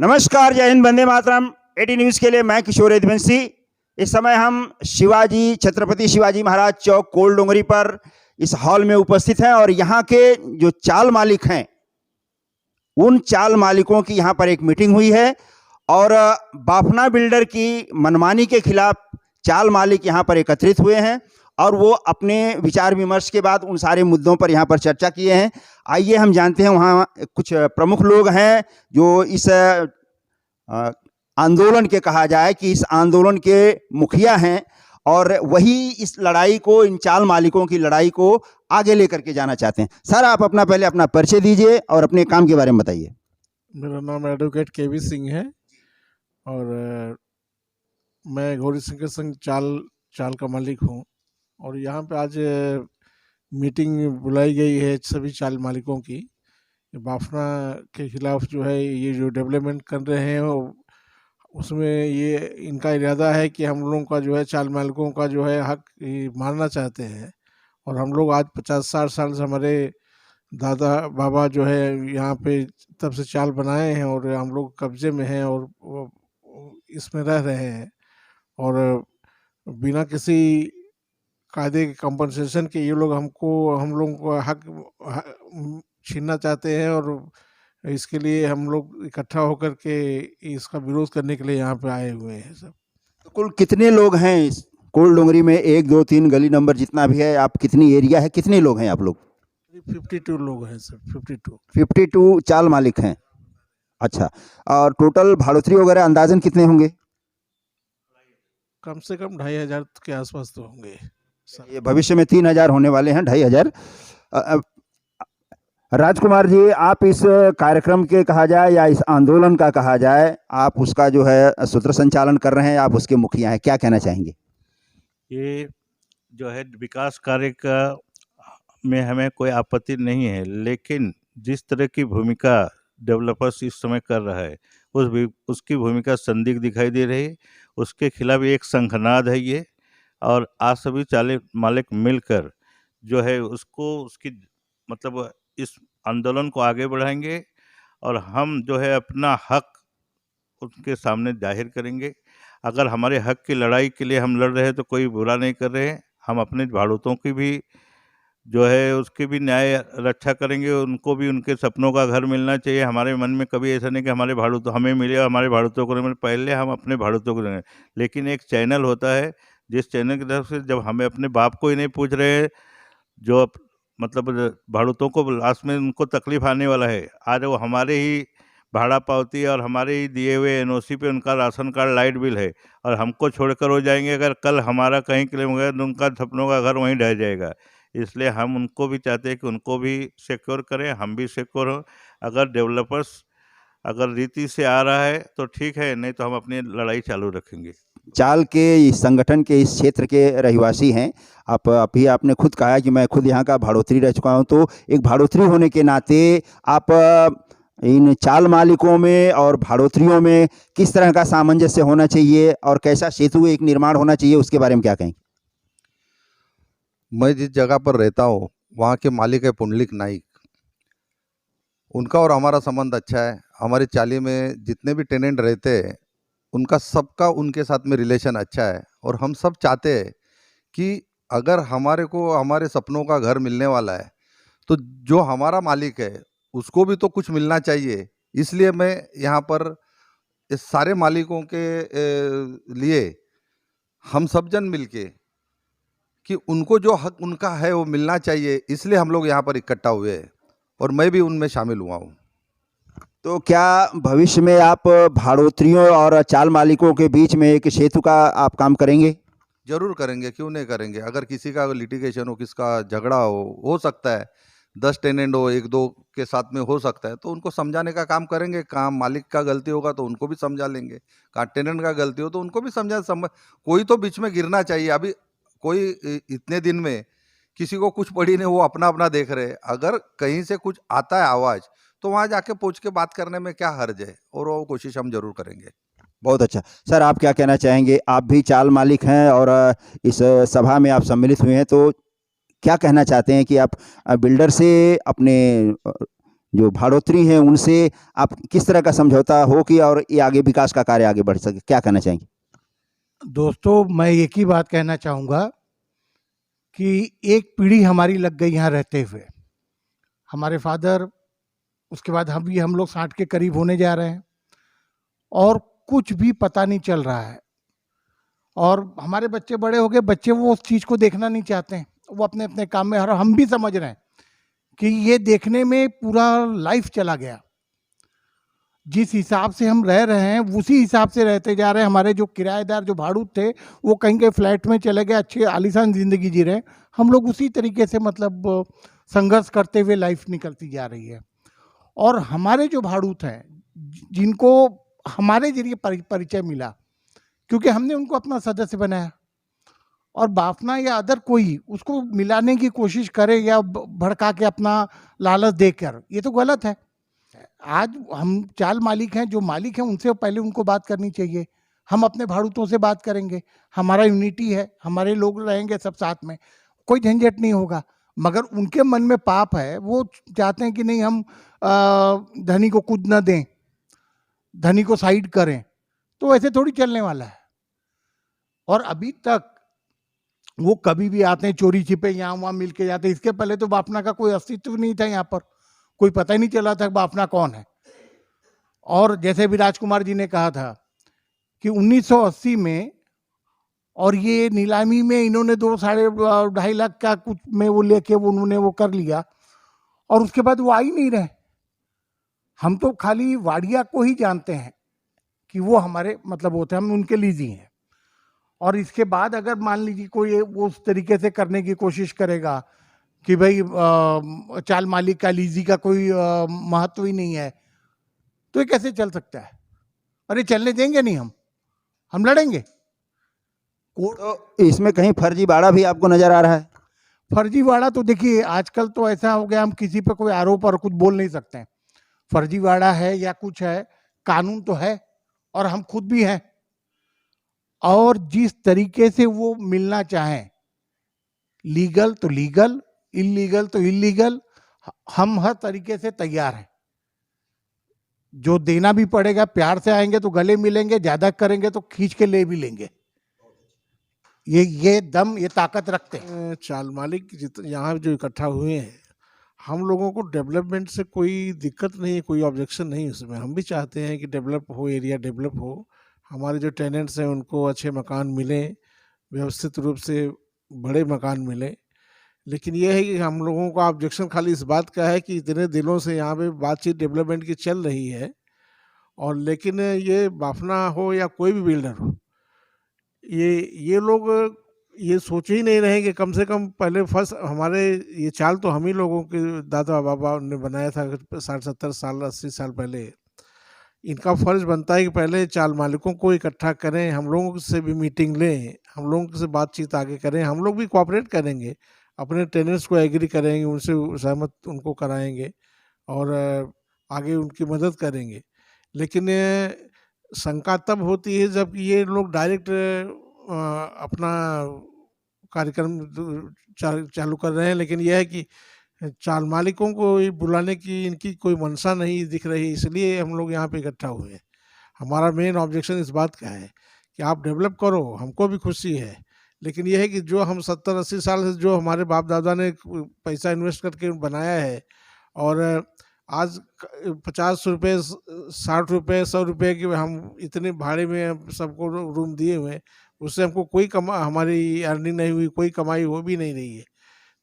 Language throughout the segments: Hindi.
नमस्कार, जय हिंद, वंदे मातरम। एटी न्यूज़ के लिए मैं किशोर यदुवंशी। इस समय हम छत्रपति शिवाजी महाराज चौक कोल डोंगरी पर इस हॉल में उपस्थित हैं और यहाँ के जो चाल मालिक हैं, उन चाल मालिकों की यहाँ पर एक मीटिंग हुई है और बाफना बिल्डर की मनमानी के खिलाफ चाल मालिक यहाँ पर एकत्रित हुए हैं और वो अपने विचार विमर्श के बाद उन सारे मुद्दों पर यहाँ पर चर्चा किए हैं। आइए हम जानते हैं, वहाँ कुछ प्रमुख लोग हैं जो इस आंदोलन के, कहा जाए कि इस आंदोलन के मुखिया हैं और वही इस लड़ाई को, इन चाल मालिकों की लड़ाई को आगे लेकर के जाना चाहते हैं। सर, आप पहले अपना परिचय दीजिए और अपने काम के बारे में बताइए। मेरा नाम एडवोकेट केवी सिंह है और मैं गौरी सिंह के संग चाल का मालिक हूँ और यहाँ पे आज मीटिंग बुलाई गई है सभी चाल मालिकों की। बाफना के खिलाफ जो है, ये जो डेवलपमेंट कर रहे हैं उसमें ये इनका इरादा है कि हम लोगों का जो है, चाल मालिकों का जो है हक मारना चाहते हैं। और हम लोग आज 50-60 साल से, हमारे दादा बाबा जो है यहाँ पे तब से चाल बनाए हैं और हम लोग कब्जे में हैं और इसमें रह रहे हैं और बिना किसी कायदे के कंपनसेशन के ये लोग हम लोगों को हक छीनना चाहते हैं और इसके लिए हम लोग इकट्ठा होकर के इसका विरोध करने के लिए यहाँ पे आए हुए हैं सब। तो कुल कितने लोग हैं इस कोल डोंगरी में? 1, 2, 3 गली नंबर जितना भी है, आप कितनी एरिया है, कितने लोग हैं आप लोग? 52 लोग हैं सर। 52 चाल मालिक हैं। अच्छा, और टोटल भाड़ोतरी वगैरह अंदाजन कितने होंगे? कम से कम 2500 के आसपास तो होंगे। ये भविष्य में 3000 होने वाले हैं, 2500। राजकुमार जी, आप इस कार्यक्रम के, कहा जाए, या इस आंदोलन का कहा जाए, आप उसका जो है सूत्र संचालन कर रहे हैं, आप उसके मुखिया हैं, क्या कहना चाहेंगे? ये जो है विकास कार्य का में हमें कोई आपत्ति नहीं है, लेकिन जिस तरह की भूमिका डेवलपर्स इस समय कर रहा है उसकी भूमिका संदिग्ध दिखाई दे रही है। उसके खिलाफ एक शंखनाद है ये, और आज सभी चाल मालिक मिलकर जो है उसकी मतलब इस आंदोलन को आगे बढ़ाएंगे और हम जो है अपना हक उनके सामने जाहिर करेंगे। अगर हमारे हक की लड़ाई के लिए हम लड़ रहे हैं तो कोई बुरा नहीं कर रहे हैं। हम अपने भाड़ूतों की भी जो है उसकी भी न्याय रक्षा करेंगे, उनको भी उनके सपनों का घर मिलना चाहिए। हमारे मन में कभी ऐसा नहीं कि हमारे भाड़ूतों हमें मिले और हमारे भाड़ूतों को नहीं मिले, पहले हम अपने भाड़ूतों को देंगे। लेकिन एक चैनल होता है, जिस चैनल की तरफ से जब हमें अपने बाप को ही नहीं पूछ रहे हैं, जो मतलब भाड़ूतों को लास्ट में उनको तकलीफ आने वाला है, आज वो हमारे ही भाड़ा पावती और हमारे ही दिए हुए एनओसी पे उनका राशन कार्ड, लाइट बिल है और हमको छोड़कर हो जाएंगे। अगर कल हमारा कहीं क्लेम हो गया तो उनका सपनों का घर वहीं ढह जाएगा। इसलिए हम उनको भी चाहते हैं कि उनको भी सिक्योर करें, हम भी सिक्योर हों। अगर डेवलपर्स अगर रीति से आ रहा है तो ठीक है, नहीं तो हम अपनी लड़ाई चालू रखेंगे। चाल के इस संगठन के, इस क्षेत्र के रहवासी हैं आप। अभी आपने खुद कहा कि मैं खुद यहाँ का भाड़ोतरी रह चुका हूँ, तो एक भाड़ोतरी होने के नाते आप इन चाल मालिकों में और भाड़ोतरियों में किस तरह का सामंजस्य होना चाहिए और कैसा सेतु एक निर्माण होना चाहिए, उसके बारे में क्या कहेंगे? मैं जिस जगह पर रहता हूँ वहाँ के मालिक है पुंडलिक नाइक। उनका और हमारा संबंध अच्छा है। हमारी चाली में जितने भी टेनेंट रहते हैं उनका सबका उनके साथ में रिलेशन अच्छा है और हम सब चाहते हैं कि अगर हमारे को हमारे सपनों का घर मिलने वाला है तो जो हमारा मालिक है उसको भी तो कुछ मिलना चाहिए। इसलिए मैं यहाँ पर इस सारे मालिकों के लिए हम सब जन मिलके कि उनको जो हक उनका है वो मिलना चाहिए, इसलिए हम लोग यहाँ पर इकट्ठा हुए हैं और मैं भी उनमें शामिल हुआ हूँ। तो क्या भविष्य में आप भाड़ोतरियों और चाल मालिकों के बीच में एक सेतु का आप काम करेंगे? जरूर करेंगे, क्यों नहीं करेंगे। अगर किसी का लिटिगेशन हो, किसका झगड़ा हो सकता है, 10 टेनेंट हो, 1-2 के साथ में हो सकता है, तो उनको समझाने का काम करेंगे। काम मालिक का गलती होगा तो उनको भी समझा लेंगे, कहाँ टेनेंट का गलती हो तो उनको भी कोई तो बीच में गिरना चाहिए। अभी कोई इतने दिन में किसी को कुछ पड़ी नहीं, वो अपना अपना देख रहे। अगर कहीं से कुछ आता है आवाज़ तो वहाँ जाके पूछ के बात करने में क्या हर्ज है, और वो कोशिश हम जरूर करेंगे। बहुत अच्छा। सर, आप क्या कहना चाहेंगे? आप भी चाल मालिक हैं और इस सभा में आप सम्मिलित हुए हैं, तो क्या कहना चाहते हैं कि आप बिल्डर से अपने जो भाड़ोत्री हैं उनसे आप किस तरह का समझौता हो कि और ये आगे विकास का कार्य आगे बढ़ सके, क्या कहना चाहेंगे? दोस्तों, मैं एक ही बात कहना चाहूँगा कि एक पीढ़ी हमारी लग गई यहाँ रहते हुए। हमारे फादर, उसके बाद हम लोग 60 के करीब होने जा रहे हैं और कुछ भी पता नहीं चल रहा है। और हमारे बच्चे बड़े हो गए, बच्चे वो उस चीज़ को देखना नहीं चाहते हैं, वो अपने अपने काम में। और हम भी समझ रहे हैं कि ये देखने में पूरा लाइफ चला गया। जिस हिसाब से हम रह रहे हैं उसी हिसाब से रहते जा रहे हैं। हमारे जो किराएदार, जो भाड़ूत थे, वो कहीं के फ्लैट में चले गए, अच्छी आलीशान ज़िंदगी जी रहे हैं। हम लोग उसी तरीके से मतलब संघर्ष करते हुए लाइफ निकलती जा रही है। और हमारे जो भाड़ूत हैं, जिनको हमारे जरिए परिचय मिला, क्योंकि हमने उनको अपना सदस्य बनाया, और बाफना या अदर कोई उसको मिलाने की कोशिश करे या भड़का के अपना लालच देकर, ये तो गलत है। आज हम चाल मालिक हैं, जो मालिक हैं उनसे पहले उनको बात करनी चाहिए। हम अपने भाड़ूतों से बात करेंगे, हमारा यूनिटी है, हमारे लोग रहेंगे सब साथ में, कोई झंझट नहीं होगा। मगर उनके मन में पाप है, वो चाहते हैं कि नहीं हम धनी को कुछ न दें, धनी को साइड करें, तो ऐसे थोड़ी चलने वाला है। और अभी तक वो कभी भी आते हैं चोरी छिपे, यहाँ वहाँ मिल के जाते हैं। इसके पहले तो बाफना का कोई अस्तित्व नहीं था यहाँ पर, कोई पता ही नहीं चला था बाफना कौन है। और जैसे भी राजकुमार जी ने कहा था कि 1980 में, और ये नीलामी में इन्होंने 2-2.5 लाख का कुछ में वो लेके उन्होंने वो कर लिया, और उसके बाद वो आ ही नहीं रहे। हम तो खाली वाड़िया को ही जानते हैं कि वो हमारे मतलब होते हैं, हम उनके लीजी हैं। और इसके बाद अगर मान लीजिए कोई वो उस तरीके से करने की कोशिश करेगा कि भाई चाल मालिक का, लीजी का कोई महत्व ही नहीं है, तो ये कैसे चल सकता है? अरे चलने देंगे नहीं, हम लड़ेंगे। तो इसमें कहीं फर्जीवाड़ा भी आपको नजर आ रहा है? फर्जीवाड़ा तो देखिए आजकल तो ऐसा हो गया, हम किसी पे कोई आरोप और कुछ बोल नहीं सकते हैं। फर्जीवाड़ा है या कुछ है, कानून तो है और हम खुद भी हैं। और जिस तरीके से वो मिलना चाहें, लीगल तो लीगल, इलीगल तो इलीगल, हम हर तरीके से तैयार हैं। जो देना भी पड़ेगा, प्यार से आएंगे तो गले मिलेंगे, ज्यादा करेंगे तो खींच के ले भी लेंगे। ये दम, ये ताकत रखते हैं। चाल मालिक यहाँ जो इकट्ठा हुए हैं, हम लोगों को डेवलपमेंट से कोई दिक्कत नहीं है, कोई ऑब्जेक्शन नहीं उसमें। हम भी चाहते हैं कि डेवलप हो, एरिया डेवलप हो, हमारे जो टेनेंट्स हैं उनको अच्छे मकान मिलें, व्यवस्थित रूप से बड़े मकान मिलें। लेकिन ये है कि हम लोगों का ऑब्जेक्शन खाली इस बात का है कि इतने दिनों से यहाँ पे बातचीत डेवलपमेंट की चल रही है, और लेकिन ये बाफना हो या कोई भी बिल्डर हो, ये लोग ये सोच ही नहीं रहे कि कम से कम पहले फर्स्ट हमारे ये चाल तो हम ही लोगों के दादा बाबा ने बनाया था 60-70 साल 80 साल पहले। इनका फर्ज बनता है कि पहले चाल मालिकों को इकट्ठा करें, हम लोगों से भी मीटिंग लें, हम लोगों से बातचीत आगे करें। हम लोग भी कोऑपरेट करेंगे, अपने टेनेंट्स को एग्री करेंगे, उनसे सहमत उनको कराएंगे और आगे उनकी मदद करेंगे। लेकिन शंका तब होती है जब ये लोग डायरेक्ट अपना कार्यक्रम चालू कर रहे हैं, लेकिन यह है कि चाल मालिकों को बुलाने की इनकी कोई मंशा नहीं दिख रही, इसलिए हम लोग यहाँ पे इकट्ठा हुए हैं। हमारा मेन ऑब्जेक्शन इस बात का है कि आप डेवलप करो, हमको भी खुशी है, लेकिन यह है कि जो हम 70-80 साल से जो हमारे बाप दादा ने पैसा इन्वेस्ट करके बनाया है, और आज 50 रुपये 60 रुपये 100 रुपये के हम इतने भाड़े में सबको रूम दिए हुए हैं, उससे हमको कोई हमारी अर्निंग नहीं हुई, कोई कमाई हो भी नहीं रही है।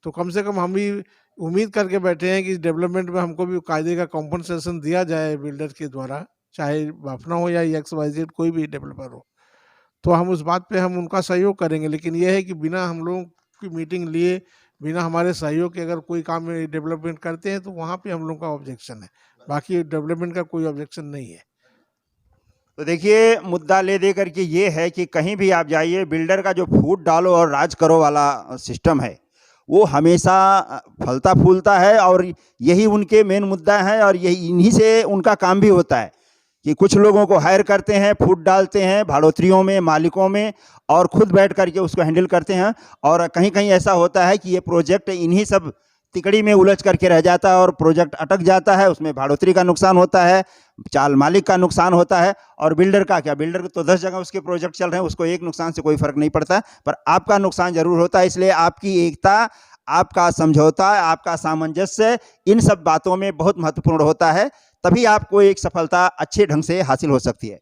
तो कम से कम हम भी उम्मीद करके बैठे हैं कि डेवलपमेंट में हमको भी कायदे का कॉम्पनसेशन दिया जाए बिल्डर के द्वारा, चाहे बाफना हो या XYZ कोई भी डेवलपर हो। तो हम उस बात पे हम उनका सहयोग करेंगे। लेकिन यह है कि बिना हम लोगों की मीटिंग लिए, बिना हमारे सहयोग के अगर कोई काम में डेवलपमेंट करते हैं तो वहाँ पे हम लोग का ऑब्जेक्शन है, बाकी डेवलपमेंट का कोई ऑब्जेक्शन नहीं है। तो देखिए, मुद्दा ले दे करके ये है कि कहीं भी आप जाइए, बिल्डर का जो फूट डालो और राज करो वाला सिस्टम है, वो हमेशा फलता फूलता है, और यही उनके मेन मुद्दा है। और यही इन्हीं से उनका काम भी होता है कि कुछ लोगों को हायर करते हैं, फूट डालते हैं भाड़ोत्रियों में, मालिकों में, और खुद बैठ करके उसको हैंडल करते हैं। और कहीं कहीं ऐसा होता है कि ये प्रोजेक्ट इन्हीं सब तिकड़ी में उलझ करके रह जाता है और प्रोजेक्ट अटक जाता है, उसमें भाड़ोतरी का नुकसान होता है, चाल मालिक का नुकसान होता है, और बिल्डर का क्या, बिल्डर तो 10 जगह उसके प्रोजेक्ट चल रहे हैं, उसको एक नुकसान से कोई फर्क नहीं पड़ता, पर आपका नुकसान जरूर होता है। इसलिए आपकी एकता, आपका समझौता, आपका सामंजस्य इन सब बातों में बहुत महत्वपूर्ण होता है, तभी आपको एक सफलता अच्छे ढंग से हासिल हो सकती है।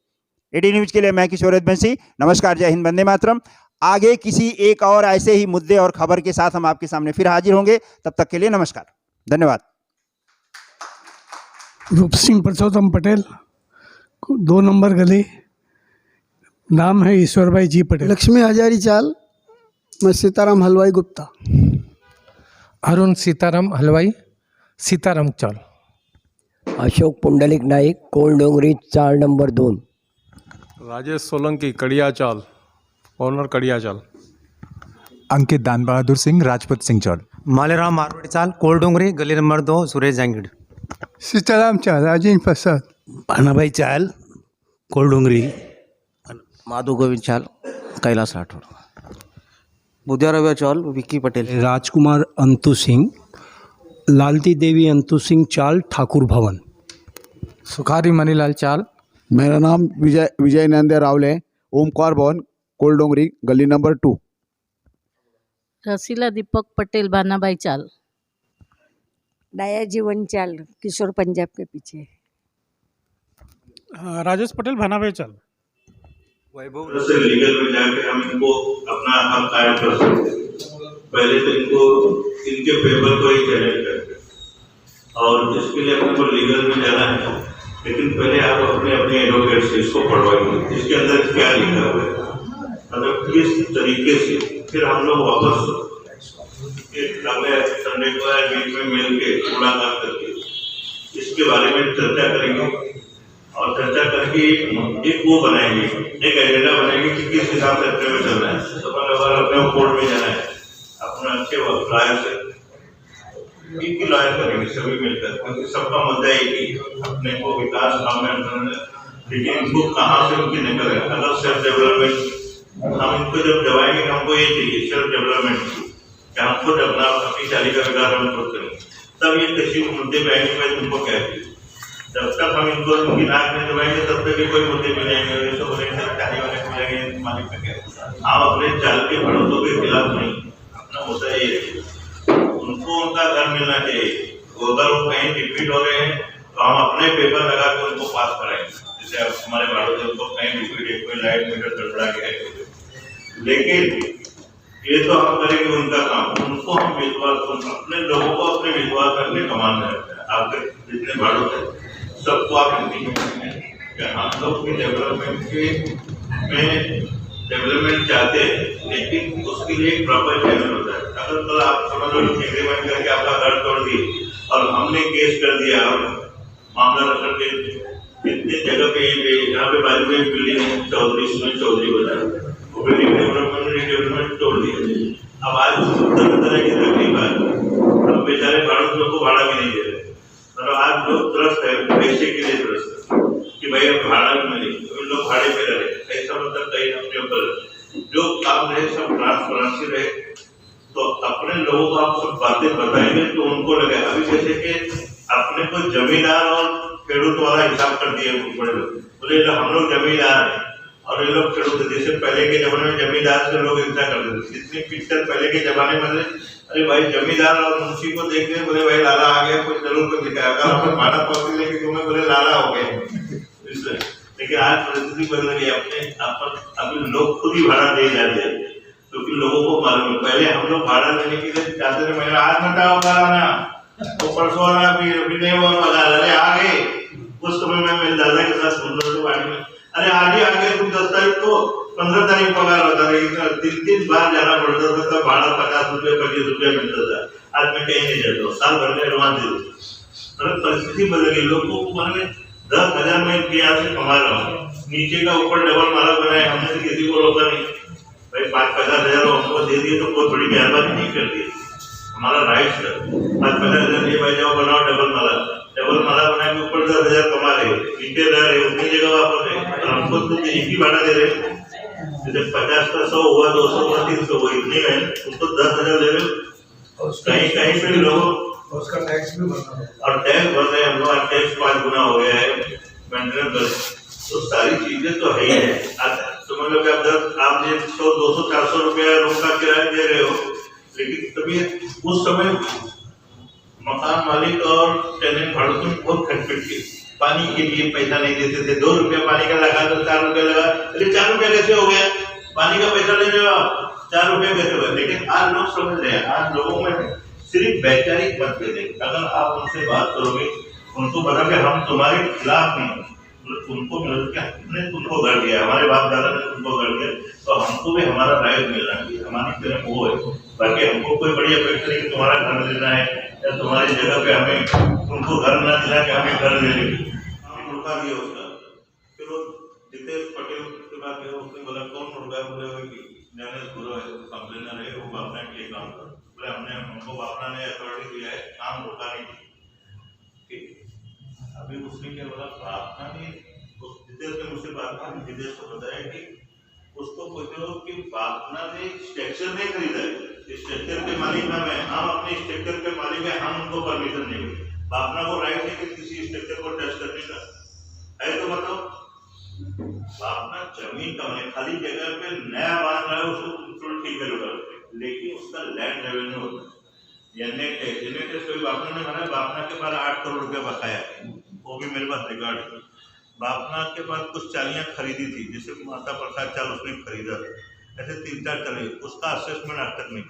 एडी न्यूज के लिए मैं किशोर रघुवंशी, नमस्कार, जय हिंद, वंदे मातरम। आगे किसी एक और ऐसे ही मुद्दे और खबर के साथ हम आपके सामने फिर हाजिर होंगे, तब तक के लिए नमस्कार, धन्यवाद। रूप सिंह परसोत्तम पटेल, 2 नंबर गली, नाम है ईश्वर भाई जी पटेल। लक्ष्मी हजारी चाल, मैं सीताराम हलवाई गुप्ता। अरुण सीताराम हलवाई, सीताराम चाल। अशोक पुंडलिक नाईक, कोल डोंगरी, चाल नंबर 2। राजेश सोलंकी, कड़िया चाल, ऑनर कड़िया चाल। अंकित दान बहादुर सिंह, राजपूत सिंह चाल। मालेराम मारवाड़ी चाल, कोल डोंगरी, गली नंबर 2, सुरेश जांगीड़। सीताराम चाल, राजेंद्र प्रसाद। भानाभाई चाल, कोल डोंगरी। माधु गोविंद चाल, कैलाश राठौर। बुद्धिया चाल, विक्की पटेल। राजकुमार अंतु सिंह, लालती देवी अंतु सिंह चाल, ठाकुर भवन। सुखारी मनीलाल चाल। मेरा नाम विजय नंदे रावले, ओमकार भवन, कोल डोंगरी, गली नंबर 2। रसीला दीपक पटेल, भानाभाई चाल। डाया जीवन चाल, किशोर पंजाब के पीछे। राजेश पटेल, भानाभाई चाल। वैभव से लीगल में जाके हम इनको अपना हक कायम कर सकते हैं। पहले तो इनको इनके पेपर को ही चैलेंज करके, और इसके लिए अपने को लीगल में जाना है, लेकिन पहले आप अपने अपने एडवोकेट से इसको पढ़वाइए, इसके अंदर क्या लिखा हुआ है, मतलब किस तरीके से। फिर हम लोग वापस अगले संडे को बीच में मिल के मुलाकात करके इसके बारे में चर्चा करेंगे, और चर्चा करके एक वो बनाएंगे, एक एजेंडा बनाएंगे कि किस हिसाब से अपने में चलना है। अगर अपने कोर्ट में जाना है, अपना अच्छे लॉयर से एक ही लॉयर करेंगे सभी मिलकर, क्योंकि सबका मुद्दा एक ही, अपने को विकास काम में, लेकिन इनको कहाँ से उनकी निकल है। अगर सेल्फ डेवलपमेंट हम इनको जब दबाएंगे, हमको ये चाहिए सेल्फ डेवलपमेंट, कि हम खुद अपना अपनी चाली का विकास हम खुद करें, तब ये किसी मुद्दे पे आएंगे मैं तुमको क्या चाहिए। जब तक हम इनको उनकी नाक में दबाएंगे तब तक भी कोई मुद्दे में जाएंगे, तो बोलेंगे चाली वाले को जाएंगे मालिक का क्या। हम अपने चाल के बढ़ोतों के खिलाफ नहीं, अपना मुद्दा ये है उनको उनका घर मिलना चाहिए। अगर वो कहीं डिफीट हो रहे हैं तो हम अपने पेपर लगा के उनको पास कराएंगे, जैसे हमारे भारत उनको कहीं डिफीट है, कोई लाइट मीटर गड़बड़ा गया है, लेकिन ये तो हम करेंगे उनका काम। उनको हम विश्वास, अपने लोगों को अपने विश्वास में अपने कमान में रखते हैं। आपके जितने भारत है सबको आप हम लोग की डेवलपमेंट में डेवलपमेंट चाहते हैं, लेकिन उसके लिए एक प्रॉपर चैनल होता है। अगर कल आप समझ लो एग्रीमेंट करके आपका घर तोड़ दिए और हमने केस कर दिया और मामला रख के इतने जगह पे यहाँ पे बाजू में बिल्डिंग है चौधरी बाजार, वो बिल्डिंग डेवलपमेंट तोड़ दिया। अब आज तरह की तकलीफ है, अब बेचारे भारत लोग को भाड़ा भी नहीं दे रहे, मतलब आज लोग त्रस्त है, पैसे के लिए त्रस्त है कि भाई अब भाड़ा भी मिले, तो लोग भाड़े पे रहे। ऐसा मतलब कहीं अपने ऊपर जो काम रहे सब ट्रांसपेरेंसी रहे, तो अपने लोगों को आप सब बातें बताएंगे तो उनको लगे। अभी जैसे कि अपने को जमींदार और खेडूत वाला हिसाब कर दिए बड़े लोग, बोले हम लोग जमींदार हैं और ये लोग खेडूत। जैसे पहले के जमाने में जमींदार से लोग हिंसा करते थे, जितनी पिक्चर पहले के जमाने में, अरे भाई जमींदार और मुंशी को देख रहे बोले भाई लाला आ गया, कुछ जरूर कुछ दिखाया, अगर भाड़ा पहुंच लेके तुम्हें बोले लाला हो गए। लेकिन आज परिस्थिति बदल गई, अपने अभी लोग खुद ही भाड़ा दे जाते हैं, क्योंकि लोगों को मालूम है। पहले हम लोग भाड़ा लेने के लिए जाते थे, मैं आज बताओ कराना, तो परसों वाला भी नहीं हुआ बता, अरे आ गए। उस समय में मेरे दादा के साथ सुन रहे थे बाड़ी में, अरे आज ही आ गए तुम 10 तारीख को, 15 तारीख पगार होता था, 3 बार जाना पड़ता था, तब भाड़ा 50 रुपये 25 रुपये मिलता था। आज मैं कहीं नहीं जाता हूँ, साल भर में एडवांस दे दो। परिस्थिति बदल गई, लोगों को मन में 10,000 में यहाँ से कमा रहा हूँ, नीचे का ऊपर डबल माला बनाए, हमने किसी को रोका नहीं भाई। 5-50 हजार हमको दे दिए तो बहुत बड़ी मेहरबानी नहीं कर दी, हमारा राइट है। 5-50 हजार ये भाई जाओ बनाओ डबल माला बनाए के ऊपर 10,000 कमा रहे हो, नीचे रह रहे हो, उतनी जगह वापस है, हमको तो एक ही भाड़ा दे रहे। जैसे 50 का 100 हुआ, 200 हुआ, 300 हुआ, इतने में तुम तो 10,000 दे रहे हो। कहीं कहीं पे लोग उसका टैक्स भी भरना होगा। और टैक्स भर रहे हैं हम लोग, टैक्स 5 गुना हो गया है, मेंटेनेंस, तो सारी चीजें तो है ही है। समझ लो कि आप 100, 200, 400 रुपया रूम का किराया दे रहे हो, लेकिन तभी उस समय मकान मालिक और टेनेंट भाड़ों बहुत खटपट के पानी के लिए पैसा नहीं देते थे। 2 रुपया पानी का लगा तो 4 रुपया लगा, अरे 4 रुपया कैसे हो गया, पानी का पैसा ले रहे हो आप, 4 रुपया कैसे हो गया। लेकिन आज लोग समझ रहे हैं, आज लोगों में सिर्फ वैचारिक मतभेद है। अगर आप उनसे बात करोगे, उनको बता के हम तुम्हारे खिलाफ नहीं, तुमको मिल के हमने तुमको घर दिया, हमारे बाप दादा ने तुमको घर दिया, तो हमको भी हमारा राइट मिलना चाहिए। हमारी तरफ वो है, बाकी हमको कोई बड़ी अपेक्षा नहीं कि तुम्हारा घर देना है या तुम्हारी जगह पे हमें तुमको घर न देना कि हमें घर दे लेंगे। रुका दिया उसका, फिर वो जितेश पटेल के बाद उसने बोला कौन रुका, बोले ज्ञानेश गुरु है, कंप्लेनर है, वो बापना के लिए काम कर, बोले हमको बापना ने अथॉरिटी दिया है, काम रुका नहीं। अभी उसने क्या बोला, बापना ने जितेश ने मुझसे बात की, जितेश को बताया कि उसको पूछो कि बापना ने स्ट्रक्चर नहीं खरीदा है, स्ट्रक्चर के मालिक हम है, हम अपने स्ट्रक्चर के मालिक है, हम उनको परमिशन देंगे। बापना को राइट है कि किसी स्ट्रक्चर को टच करने का है, तो बताओ। बापना जमीन का मालिक, खाली जगह पे नया बांध रहा है, उसको ठीक करेगा, लेकिन उसका लैंड रेवेन्यू होता है। बापना ने माना, बापना के पास 8 करोड़ रुपया बकाया, वो भी मेरे पास रिकॉर्ड है। बापना के पास कुछ चालियां खरीदी थी, जैसे माता प्रसाद चाल उसने खरीदा था, ऐसे 3-4 चाली, उसका असेसमेंट आज तक नहीं